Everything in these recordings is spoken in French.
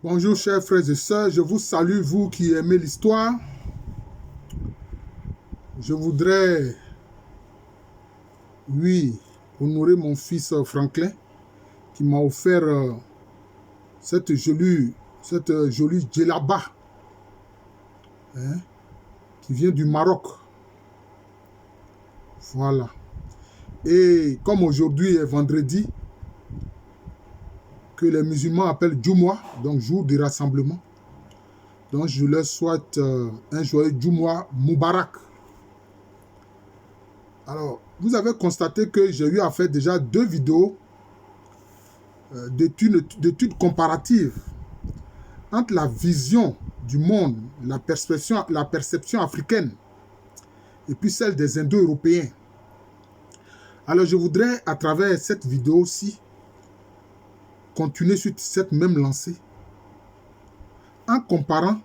Bonjour chers frères et sœurs, je vous salue, vous qui aimez l'histoire. Je voudrais, honorer mon fils Franklin qui m'a offert cette jolie djellaba qui vient du Maroc. Voilà. Et comme aujourd'hui est vendredi, que les musulmans appellent Djoumoua, donc jour du rassemblement. Donc je leur souhaite un joyeux Djoumoua Moubarak. Alors, vous avez constaté que j'ai eu à faire déjà 2 vidéos d'études comparatives entre la vision du monde, la perception africaine et puis celle des Indo-Européens. Alors, je voudrais, à travers cette vidéo-ci, continuer sur cette même lancée en comparant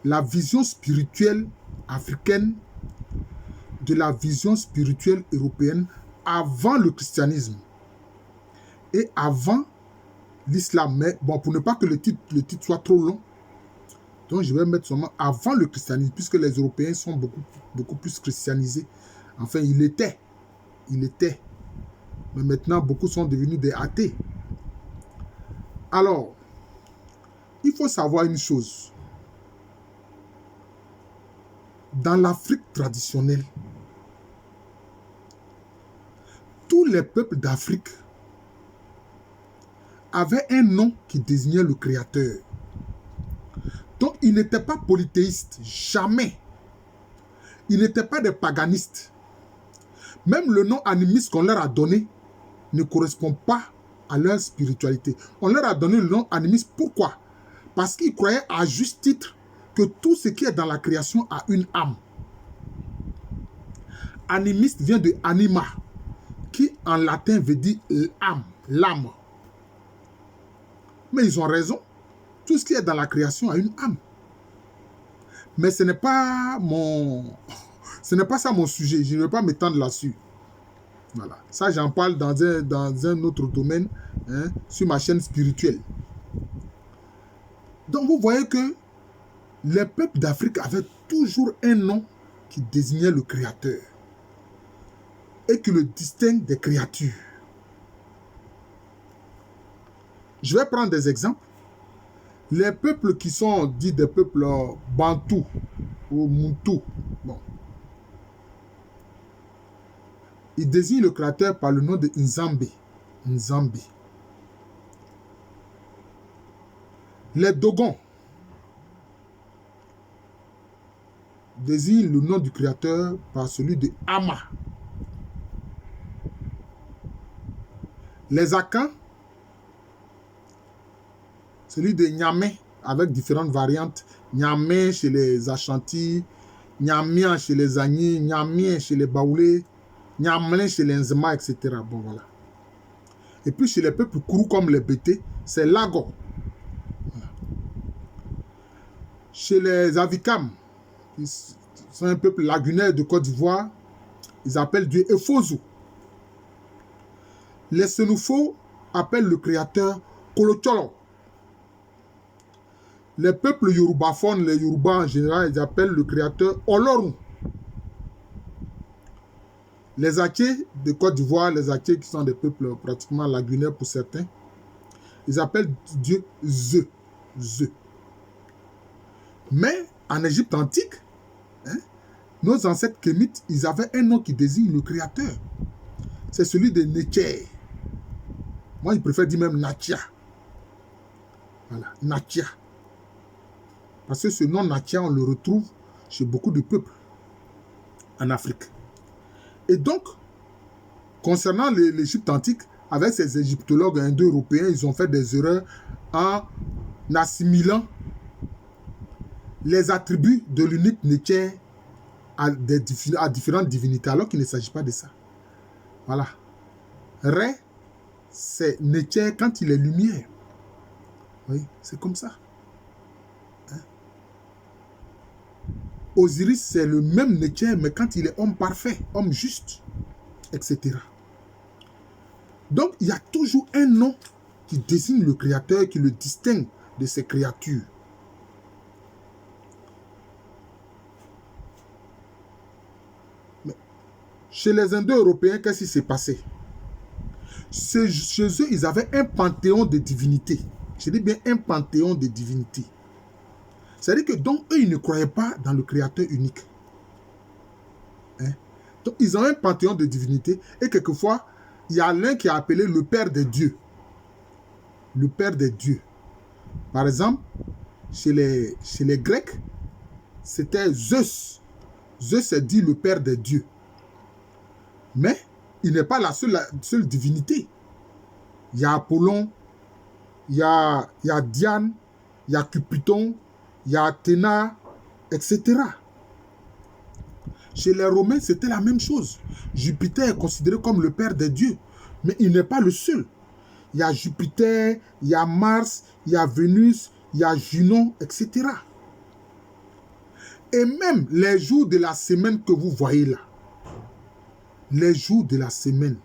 la vision spirituelle africaine de la vision spirituelle européenne avant le christianisme et avant l'islam. Mais bon, pour ne pas que le titre soit trop long, donc je vais mettre seulement avant le christianisme, puisque les Européens sont beaucoup plus christianisés. Enfin, il était. Mais maintenant, beaucoup sont devenus des athées. Alors, il faut savoir une chose. Dans l'Afrique traditionnelle, tous les peuples d'Afrique avaient un nom qui désignait le Créateur. Donc, ils n'étaient pas polythéistes, jamais. Ils n'étaient pas des paganistes. Même le nom animiste qu'on leur a donné ne correspond pas à leur spiritualité. On leur a donné le nom animiste. Pourquoi? Parce qu'ils croyaient à juste titre que tout ce qui est dans la création a une âme. Animiste vient de anima, qui en latin veut dire l'âme, l'âme. Mais ils ont raison. Tout ce qui est dans la création a une âme. Mais ce n'est pas ça mon sujet. Je ne vais pas m'étendre là-dessus. Voilà. Ça, j'en parle dans un autre domaine, sur ma chaîne spirituelle. Donc, vous voyez que les peuples d'Afrique avaient toujours un nom qui désignait le Créateur et qui le distingue des créatures. Je vais prendre des exemples. Les peuples qui sont dits des peuples bantous ou moutou, bon, ils désignent le Créateur par le nom de Nzambe. Nzambe. Les Dogons désignent le nom du Créateur par celui de Ama. Les Akans, celui de Nyamé, avec différentes variantes. Nyamé chez les Ashanti, Nyamien chez les Agni, Nyamien chez les Baoulés, Nyamlin chez les Nzema, etc. Bon, voilà. Et puis chez les peuples Kourou comme les Bété, c'est Lago. Voilà. Chez les Avikam, ils sont un peuple lagunaire de Côte d'Ivoire, ils appellent Dieu Efozu. Les Sénoufos appellent le Créateur Kolocholo. Les peuples yorubaphones, les Yoruba en général, ils appellent le Créateur Olorun. Les Attiés de Côte d'Ivoire, les Attiés qui sont des peuples pratiquement lagunaires pour certains, ils appellent Dieu Ze. Mais en Égypte antique, nos ancêtres kémites, ils avaient un nom qui désigne le Créateur. C'est celui de Netché. Moi, je préfère dire même Natia. Voilà, Natia. Parce que ce nom Natia, on le retrouve chez beaucoup de peuples en Afrique. Et donc, concernant l'Égypte antique, avec ces égyptologues indo-européens, ils ont fait des erreurs en assimilant les attributs de l'unique Netché à différentes divinités, alors qu'il ne s'agit pas de ça. Voilà. Ré, c'est Netché quand il est lumière. Oui, c'est comme ça. Osiris, c'est le même Netché, mais quand il est homme parfait, homme juste, etc. Donc, il y a toujours un nom qui désigne le Créateur, qui le distingue de ces créatures. Mais chez les Indo-Européens, qu'est-ce qui s'est passé? Chez eux, ils avaient un panthéon de divinités. Je dis bien un panthéon de divinités. C'est-à-dire que donc, eux, ils ne croyaient pas dans le Créateur unique. Hein? Donc, ils ont un panthéon de divinités et quelquefois, il y a l'un qui est appelé le Père des dieux. Le Père des dieux. Par exemple, chez les Grecs, c'était Zeus. Zeus est dit le Père des dieux. Mais il n'est pas la seule divinité. Il y a Apollon, il y a Diane, il y a Cupidon, il y a Athéna, etc. Chez les Romains, c'était la même chose. Jupiter est considéré comme le père des dieux, mais il n'est pas le seul. Il y a Jupiter, il y a Mars, il y a Vénus, il y a Junon, etc. Et même les jours de la semaine que vous voyez là, les jours de la semaine,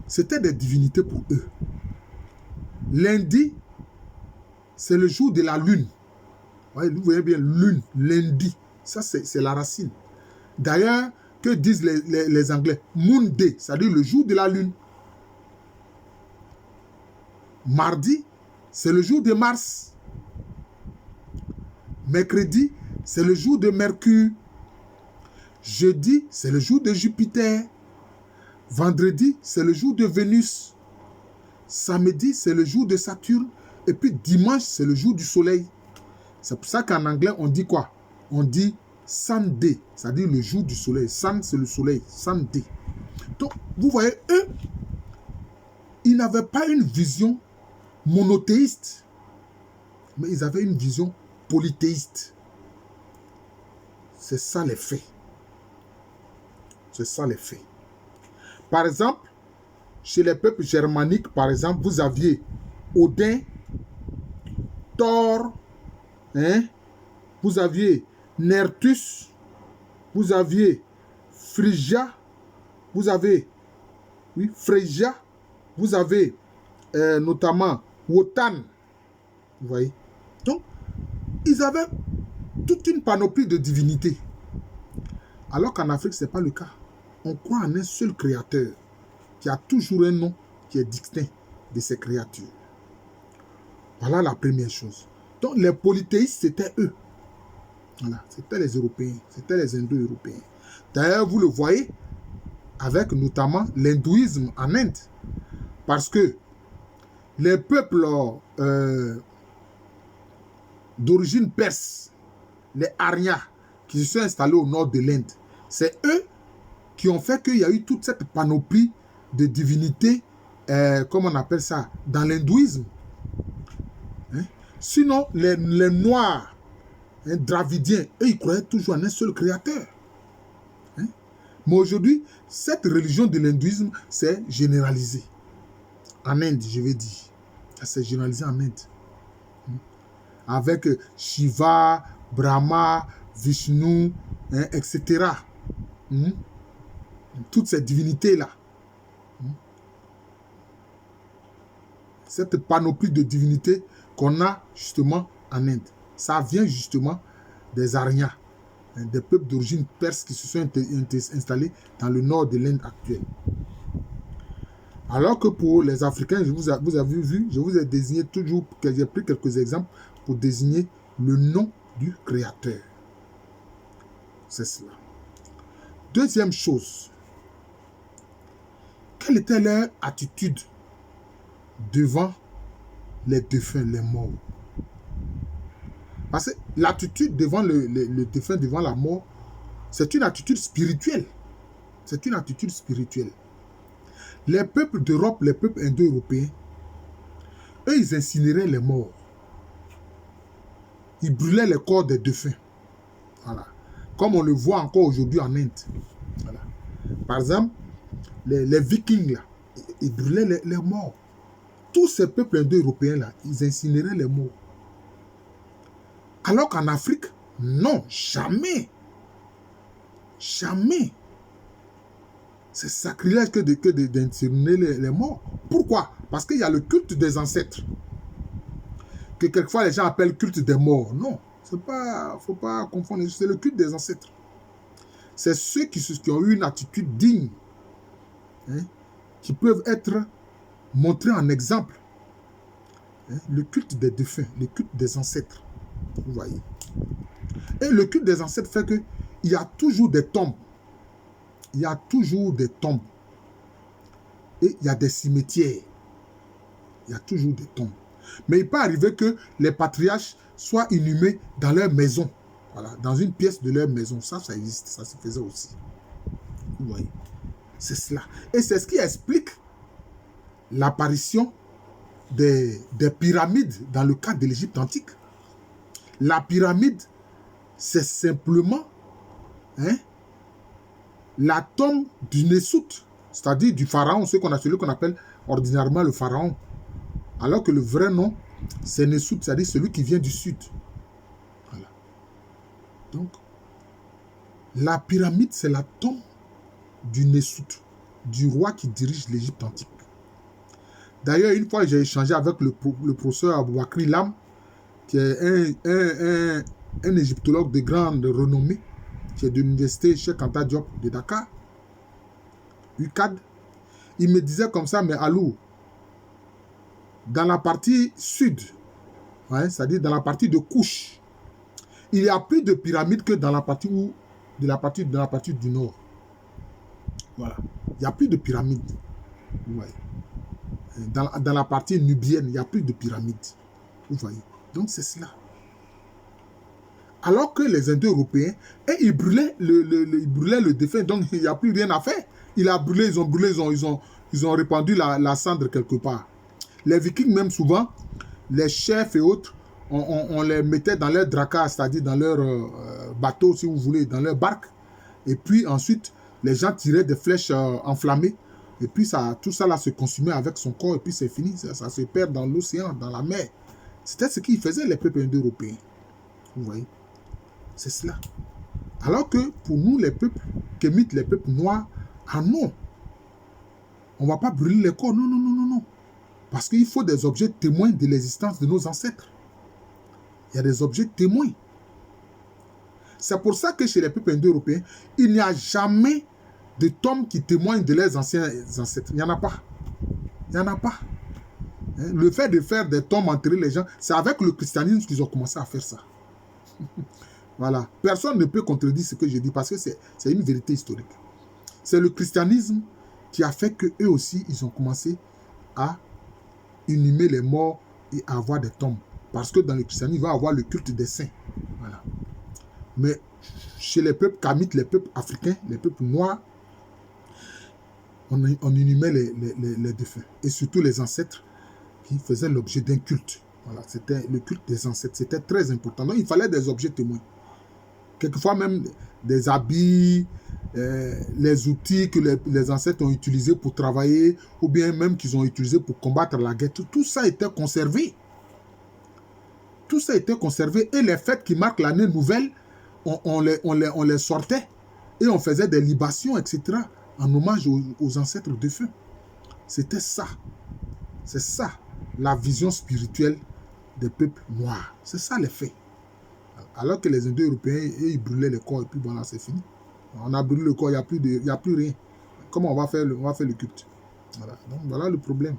c'était des divinités pour eux. Lundi, c'est le jour de la lune. Vous voyez bien, lune, lundi. Ça, c'est la racine. D'ailleurs, que disent les Anglais? Moon Day, c'est-à-dire le jour de la lune. Mardi, c'est le jour de Mars. Mercredi, c'est le jour de Mercure. Jeudi, c'est le jour de Jupiter. Vendredi, c'est le jour de Vénus. Samedi, c'est le jour de Saturne. Et puis dimanche, c'est le jour du soleil. C'est pour ça qu'en anglais, on dit quoi? On dit Sunday, c'est-à-dire le jour du soleil. Sun, c'est le soleil. Sunday. Donc, vous voyez, eux, ils n'avaient pas une vision monothéiste, mais ils avaient une vision polythéiste. C'est ça les faits. C'est ça les faits. Par exemple, chez les peuples germaniques, par exemple, vous aviez Odin, Thor, hein? Vous aviez Nertus, vous aviez Phrygia, vous avez Phrygia, vous avez notamment Wotan. Vous voyez? Donc, ils avaient toute une panoplie de divinités. Alors qu'en Afrique, ce n'est pas le cas. On croit en un seul créateur qui a toujours un nom qui est distinct de ces créatures. Voilà la première chose. Donc, les polythéistes, c'était eux. Voilà, c'était les Européens, c'était les Indo-Européens. D'ailleurs, vous le voyez avec notamment l'hindouisme en Inde. Parce que les peuples d'origine perse, les Aryas, qui se sont installés au nord de l'Inde, c'est eux qui ont fait qu'il y a eu toute cette panoplie de divinités, comment on appelle ça, dans l'hindouisme. Hein? Sinon, les Noirs, Dravidiens, eux, ils croyaient toujours en un seul créateur. Hein? Mais aujourd'hui, cette religion de l'hindouisme s'est généralisée. En Inde, je vais dire. Ça s'est généralisé en Inde. Avec Shiva, Brahma, Vishnu, etc. Toutes ces divinités-là. Cette panoplie de divinités qu'on a justement en Inde. Ça vient justement des Aryas, des peuples d'origine perse qui se sont installés dans le nord de l'Inde actuelle. Alors que pour les Africains, vous avez vu, je vous ai désigné toujours, j'ai pris quelques exemples pour désigner le nom du Créateur. C'est cela. Deuxième chose, quelle était leur attitude devant les défunts, les morts? Parce que l'attitude devant le défunt, devant la mort, c'est une attitude spirituelle. C'est une attitude spirituelle. Les peuples d'Europe, les peuples indo-européens, eux, ils incinéraient les morts. Ils brûlaient les corps des défunts. Voilà. Comme on le voit encore aujourd'hui en Inde. Voilà. Par exemple, les Vikings, là, ils brûlaient les morts. Tous ces peuples indo-européens, là, ils incinéraient les morts. Alors qu'en Afrique, non, jamais. Jamais. C'est sacrilège que d'incinérer les morts. Pourquoi? Parce qu'il y a le culte des ancêtres. que quelquefois les gens appellent culte des morts. Non, c'est pas, faut pas confondre. C'est le culte des ancêtres. C'est ceux qui ont eu une attitude digne, hein, qui peuvent être montrés en exemple. Hein, le culte des défunts, le culte des ancêtres. Vous voyez. Et le culte des ancêtres fait que il y a toujours des tombes. Il y a toujours des tombes. Et il y a des cimetières. Il y a toujours des tombes. Mais il peut arriver que les patriarches soient inhumés dans leur maison. Voilà, dans une pièce de leur maison. Ça existe. Ça se faisait aussi. Vous voyez. C'est cela. Et c'est ce qui explique l'apparition des pyramides dans le cadre de l'Égypte antique. La pyramide, c'est simplement, hein, la tombe du Nessout, c'est-à-dire du pharaon, celui qu'on appelle ordinairement le pharaon. Alors que le vrai nom, c'est Nessout, c'est-à-dire celui qui vient du sud. Voilà. Donc, la pyramide, c'est la tombe du Nessout, du roi qui dirige l'Égypte antique. D'ailleurs, une fois, j'ai échangé avec le professeur Aboubakri Lam, qui est un égyptologue de grande renommée, qui est de l'université Cheikh Anta Diop de Dakar, UCAD. Il me disait comme ça, mais Alou, dans la partie sud, hein, c'est-à-dire dans la partie de Couche, il y a plus de pyramides que dans la partie du nord. Voilà. Il n'y a plus de pyramides. Ouais. Dans la partie nubienne, il n'y a plus de pyramides. Vous voyez. Donc c'est cela. Alors que les Indo-Européens, ils brûlaient le défunt, donc il n'y a plus rien à faire. Ils ont répandu la cendre quelque part. Les Vikings, même souvent, les chefs et autres, on les mettait dans leur dracar, c'est-à-dire dans leur bateau, si vous voulez, dans leur barque. Et puis ensuite, les gens tiraient des flèches enflammées. Et puis tout ça là se consumait avec son corps. Et puis c'est fini. Ça se perd dans l'océan, dans la mer. C'était ce qu'ils faisaient les peuples indo-européens. Vous voyez. C'est cela. Alors que pour nous, les peuples qu'émitent les peuples noirs, ah non. On ne va pas brûler les corps. Non, non, non, non, non. Parce qu'il faut des objets témoins de l'existence de nos ancêtres. Il y a des objets témoins. C'est pour ça que chez les peuples indo-européens, il n'y a jamais de tombes qui témoignent de leurs anciens ancêtres. Il n'y en a pas. Il n'y en a pas. Le fait de faire des tombes enterrer les gens, c'est avec le christianisme qu'ils ont commencé à faire ça. Voilà. Personne ne peut contredire ce que je dis parce que c'est une vérité historique. C'est le christianisme qui a fait qu'eux aussi, ils ont commencé à inhumer les morts et à avoir des tombes. Parce que dans le christianisme, il va y avoir le culte des saints. Voilà. Mais chez les peuples kamites, les peuples africains, les peuples noirs, on inhumait les défunts. Et surtout les ancêtres qui faisaient l'objet d'un culte. Voilà, c'était le culte des ancêtres. C'était très important. Donc, il fallait des objets témoins. Quelquefois même des habits, les outils que les ancêtres ont utilisés pour travailler, ou bien même qu'ils ont utilisés pour combattre la guerre. Tout ça était conservé. Tout ça était conservé. Et les fêtes qui marquent l'année nouvelle, on les sortait. Et on faisait des libations, etc. en hommage aux ancêtres défunts. C'était ça. C'est ça, la vision spirituelle des peuples noirs. C'est ça les faits. Alors que les Indo-Européens, ils brûlaient les corps et puis voilà, c'est fini. On a brûlé le corps, il n'y a plus rien. Comment on va faire le culte? Voilà. Donc voilà le problème.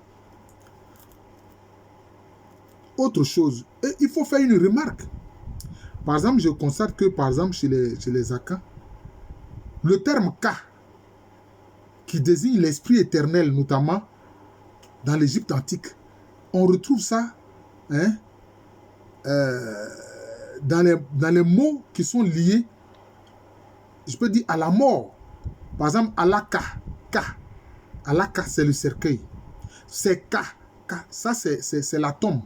Autre chose, et il faut faire une remarque. Par exemple, je constate que par exemple chez les Akans, le terme Ka, qui désigne l'esprit éternel, notamment dans l'Égypte antique, on retrouve ça, hein, dans les mots qui sont liés, je peux dire, à la mort. Par exemple, Alaka. Alaka, c'est le cercueil. C'est Ka. Ça, c'est la tombe.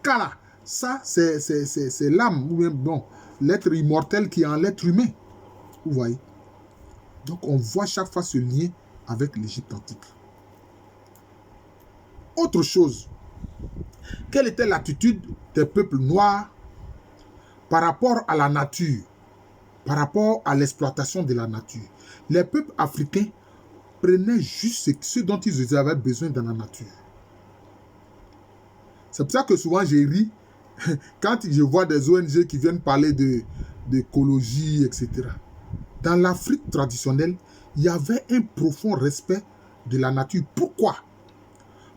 Kala, ça, c'est l'âme, ou bien, bon, l'être immortel qui est en l'être humain. Vous voyez? Donc, on voit chaque fois ce lien avec l'Égypte antique. Autre chose, quelle était l'attitude des peuples noirs par rapport à la nature, par rapport à l'exploitation de la nature? Les peuples africains prenaient juste ce dont ils avaient besoin dans la nature. C'est pour ça que souvent j'ai ri quand je vois des ONG qui viennent parler d'écologie, etc. Dans l'Afrique traditionnelle, il y avait un profond respect de la nature. Pourquoi?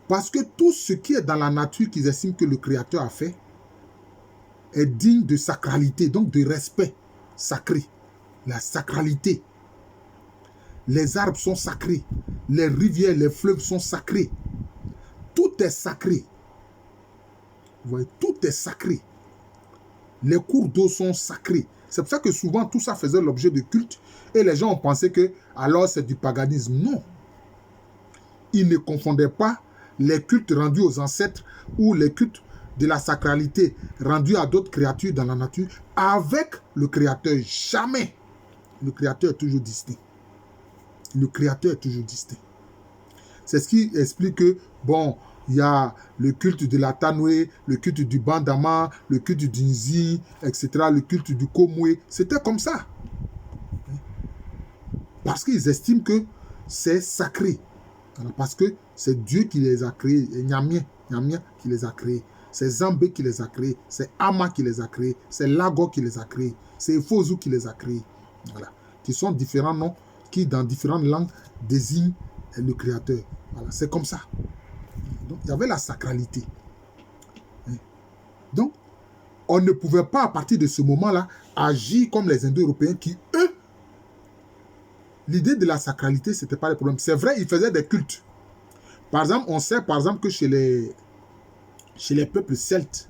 Parce que tout ce qui est dans la nature qu'ils estiment que le Créateur a fait est digne de sacralité, donc de respect sacré. La sacralité. Les arbres sont sacrés. Les rivières, les fleuves sont sacrés. Tout est sacré. Vous voyez, tout est sacré. Les cours d'eau sont sacrés. C'est pour ça que souvent tout ça faisait l'objet de culte et les gens ont pensé que alors c'est du paganisme. Non. Ils ne confondaient pas les cultes rendus aux ancêtres ou les cultes de la sacralité rendus à d'autres créatures dans la nature avec le Créateur. Jamais. Le Créateur est toujours distinct. Le Créateur est toujours distinct. C'est ce qui explique que, bon, il y a le culte de la Tanoué, le culte du Bandama, le culte du Nzi, etc., le culte du Komwe. C'était comme ça. Parce qu'ils estiment que c'est sacré. Parce que c'est Dieu qui les a créés. Nyamien qui les a créés. C'est Zambé qui les a créés. C'est Ama qui les a créés. C'est Lago qui les a créés. C'est Fozu qui les a créés. Voilà. Qui sont différents noms qui, dans différentes langues, désignent le Créateur. Voilà. C'est comme ça. Donc, il y avait la sacralité. Donc, on ne pouvait pas, à partir de ce moment-là, agir comme les Indo-Européens qui, eux, l'idée de la sacralité, ce n'était pas le problème. C'est vrai, ils faisaient des cultes. Par exemple, on sait, par exemple, que chez les peuples celtes,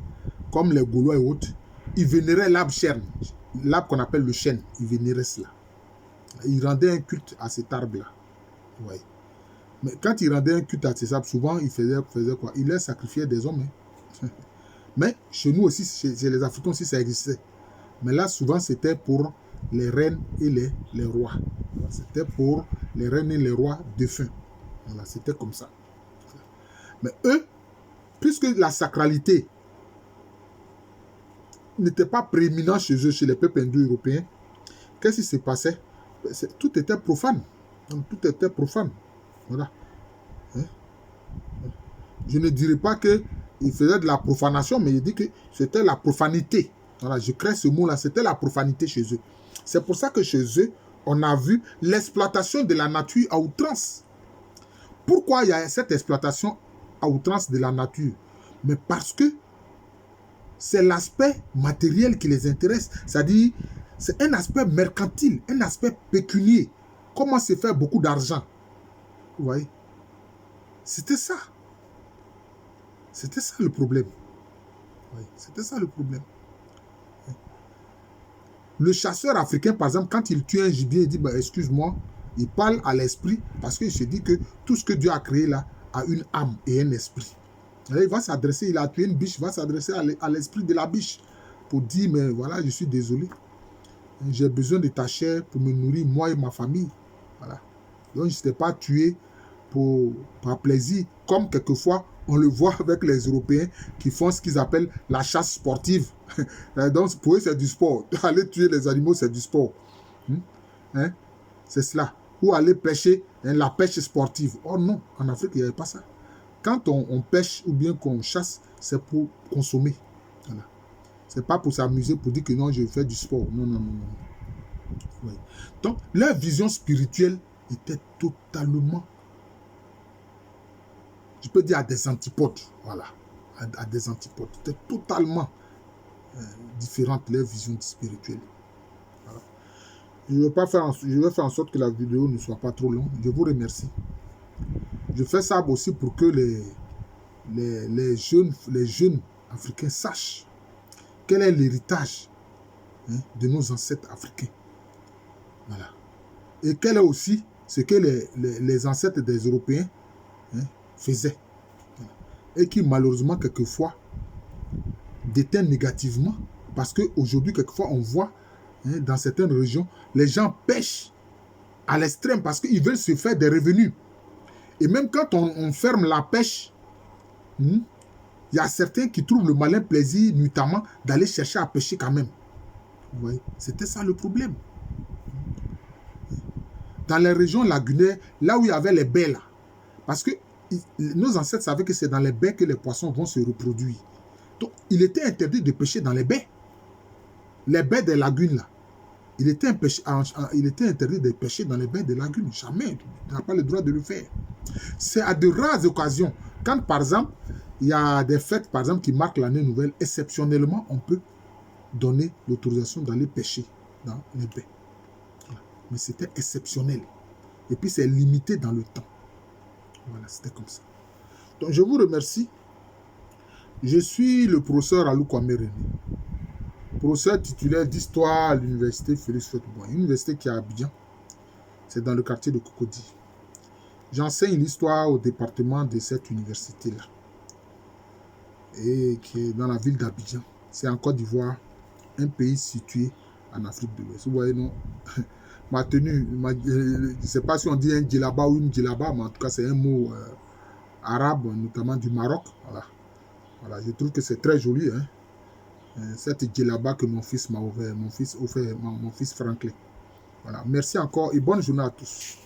comme les Gaulois et autres, ils vénéraient l'arbre chêne, l'arbre qu'on appelle le chêne. Ils vénéraient cela. Ils rendaient un culte à cet arbre-là. Ouais. Mais quand ils rendaient un culte à ces arbres, souvent, ils faisaient quoi? Ils leur sacrifiaient des hommes. Hein. Mais chez nous aussi, chez les Africains aussi, ça existait. Mais là, souvent, c'était pour les reines et les rois. C'était pour les reines et les rois défunts. Voilà, c'était comme ça. Mais eux, puisque la sacralité n'était pas prééminente chez eux, chez les peuples indo-européens, qu'est-ce qui se passait? Tout était profane. Donc, tout était profane. Voilà. Hein? Je ne dirais pas qu'ils faisaient de la profanation, mais je dis que c'était la profanité. Voilà, je crée ce mot-là, c'était la profanité chez eux. C'est pour ça que chez eux, on a vu l'exploitation de la nature à outrance. Pourquoi il y a cette exploitation à outrance de la nature? Mais parce que c'est l'aspect matériel qui les intéresse. C'est-à-dire, c'est un aspect mercantile, un aspect pécunier. Comment se faire beaucoup d'argent? Vous voyez? C'était ça. C'était ça le problème. Oui, c'était ça le problème. Le chasseur africain, par exemple, quand il tue un gibier, il dit, bah, excuse-moi, il parle à l'esprit parce qu'il se dit que tout ce que Dieu a créé là a une âme et un esprit. Et il va s'adresser, il a tué une biche, il va s'adresser à l'esprit de la biche pour dire, mais voilà, je suis désolé. J'ai besoin de ta chair pour me nourrir, moi et ma famille. Voilà. Donc, je ne t'ai pas tué par plaisir, comme quelquefois, on le voit avec les Européens qui font ce qu'ils appellent la chasse sportive. Donc, pour eux, c'est du sport. Aller tuer les animaux, c'est du sport. Hein? C'est cela. Ou aller pêcher, la pêche sportive. Oh non, en Afrique, il n'y avait pas ça. Quand on pêche ou bien qu'on chasse, c'est pour consommer. Voilà. Ce n'est pas pour s'amuser, pour dire que non, je fais du sport. Non, non, non. Non. Oui. Donc, leur vision spirituelle était totalement, je peux dire, à des antipodes. Voilà. À des antipodes. C'était totalement différente leur vision spirituelle. Voilà. Je vais faire en sorte que la vidéo ne soit pas trop longue. Je vous remercie. Je fais ça aussi pour que les jeunes africains sachent quel est l'héritage de nos ancêtres africains. Voilà. Et quel est aussi ce que les ancêtres des Européens faisaient. Voilà. Et qui malheureusement quelquefois déteignent négativement parce qu'aujourd'hui quelquefois on voit dans certaines régions les gens pêchent à l'extrême parce qu'ils veulent se faire des revenus. Et même quand on ferme la pêche, il y a certains qui trouvent le malin plaisir, notamment, d'aller chercher à pêcher quand même. Vous voyez, c'était ça le problème. Dans les régions lagunaires, là où il y avait les baies, là, parce qu'il nos ancêtres savaient que c'est dans les baies que les poissons vont se reproduire. Donc, il était interdit de pêcher dans les baies. Les baies des lagunes, là. Il était interdit de pêcher dans les baies des lagunes. Jamais. Tu n'as pas le droit de le faire. C'est à de rares occasions. Quand, par exemple, il y a des fêtes, par exemple, qui marquent l'année nouvelle, exceptionnellement, on peut donner l'autorisation d'aller pêcher dans les baies. Voilà. Mais c'était exceptionnel. Et puis, c'est limité dans le temps. Voilà, c'était comme ça. Donc, je vous remercie. Je suis le professeur Alou Kwame René, professeur titulaire d'histoire à l'université Félix Houphouët-Boigny, une université qui est à Abidjan. C'est dans le quartier de Cocody. J'enseigne l'histoire au département de cette université-là, et qui est dans la ville d'Abidjan. C'est en Côte d'Ivoire, un pays situé en Afrique de l'Ouest. Vous voyez, non? Ma tenue, je ne sais pas si on dit un djellaba ou une djellaba, mais en tout cas, c'est un mot arabe, notamment du Maroc. Voilà. Voilà, je trouve que c'est très joli. Hein? Cette djellaba que mon fils m'a offert, mon fils Franklin. Voilà. Merci encore et bonne journée à tous.